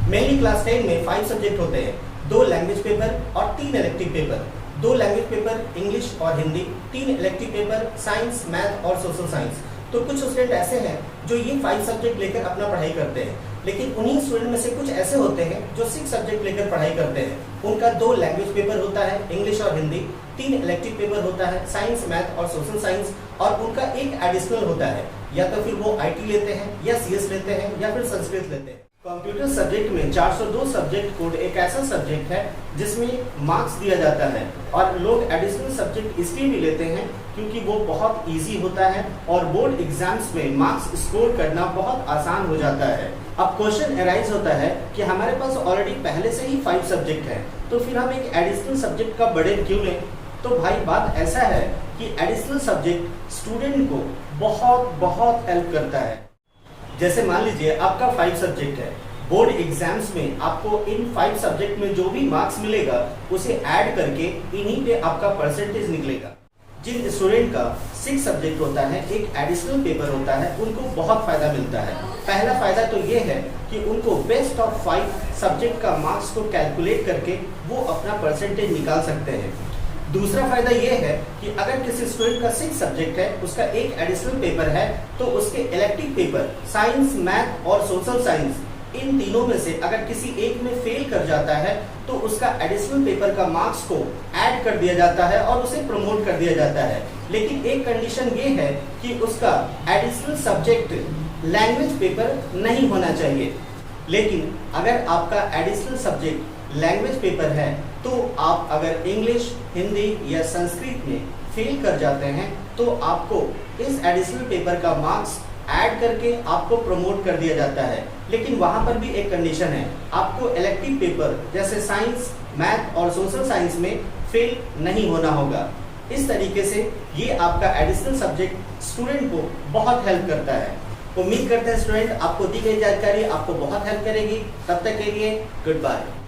Mainly class 10 में 5 subject होते हैं, 2 लैंग्वेज पेपर और 3 elective paper. 2 language paper English और Hindi, 3 elective paper science, math और सोशल साइंस। तो कुछ स्टूडेंट ऐसे हैं जो ये 5 सब्जेक्ट लेकर अपना पढ़ाई करते हैं, लेकिन उन्हीं स्टूडेंट में से कुछ ऐसे होते हैं जो 6 सब्जेक्ट लेकर पढ़ाई करते हैं। उनका 2 लैंग्वेज पेपर होता है, इंग्लिश और हिंदी, 3 इलेक्टिव पेपर होता है, साइंस, मैथ और सोशल साइंस, और उनका एक एडिशनल होता है, या तो फिर वो IT लेते हैं या CS लेते हैं या फिर संस्कृत लेते हैं। कंप्यूटर सब्जेक्ट में 402 सब्जेक्ट कोड एक ऐसा सब्जेक्ट है जिसमें मार्क्स दिया जाता है, और लोग एडिशनल सब्जेक्ट इसलिए भी लेते हैं क्योंकि वो बहुत इजी होता है और बोर्ड एग्जाम्स में मार्क्स स्कोर करना बहुत आसान हो जाता है। अब क्वेश्चन अराइज होता है कि हमारे पास ऑलरेडी पहले से ही 5 सब्जेक्ट है, तो फिर हम एक एडिशनल सब्जेक्ट का बर्डन क्यों लें? तो भाई बात ऐसा है कि एडिशनल सब्जेक्ट स्टूडेंट को बहुत हेल्प करता है। जैसे मान लीजिए आपका 5 सब्जेक्ट है, बोर्ड एग्जाम्स में आपको इन 5 सब्जेक्ट में जो भी मार्क्स मिलेगा उसे ऐड करके इन्हीं पे आपका परसेंटेज निकलेगा। जिन स्टूडेंट का 6 सब्जेक्ट होता है, एक एडिशनल पेपर होता है, उनको बहुत फायदा मिलता है। पहला फायदा तो ये है कि उनको बेस्ट ऑफ 5 सब्जेक्ट का मार्क्स को कैलकुलेट करके वो अपना परसेंटेज निकाल सकते हैं। दूसरा फायदा ये है कि अगर किसी स्टूडेंट का 6 सब्जेक्ट है, उसका एक एडिशनल पेपर है, तो उसके इलेक्टिव पेपर साइंस, मैथ और सोशल साइंस, इन तीनों में से अगर किसी एक में फेल कर जाता है तो उसका एडिशनल पेपर का मार्क्स को ऐड कर दिया जाता है और उसे प्रमोट कर दिया जाता है। लेकिन एक कंडीशन ये है कि उसका एडिशनल सब्जेक्ट लैंग्वेज पेपर नहीं होना चाहिए। लेकिन अगर आपका एडिशनल सब्जेक्ट लैंग्वेज पेपर है, तो आप अगर इंग्लिश, हिंदी या संस्कृत में फेल कर जाते हैं तो आपको इस एडिशनल पेपर का मार्क्स ऐड करके आपको प्रमोट कर दिया जाता है। लेकिन वहां पर भी एक कंडीशन है, आपको इलेक्टिव पेपर जैसे साइंस, मैथ और सोशल साइंस में फेल नहीं होना होगा। इस तरीके से ये आपका एडिशनल सब्जेक्ट स्टूडेंट को बहुत हेल्प करता है। उम्मीद करते हैं स्टूडेंट आपको दी गई जानकारी आपको बहुत हेल्प करेगी। तब तक के लिए गुड बाय।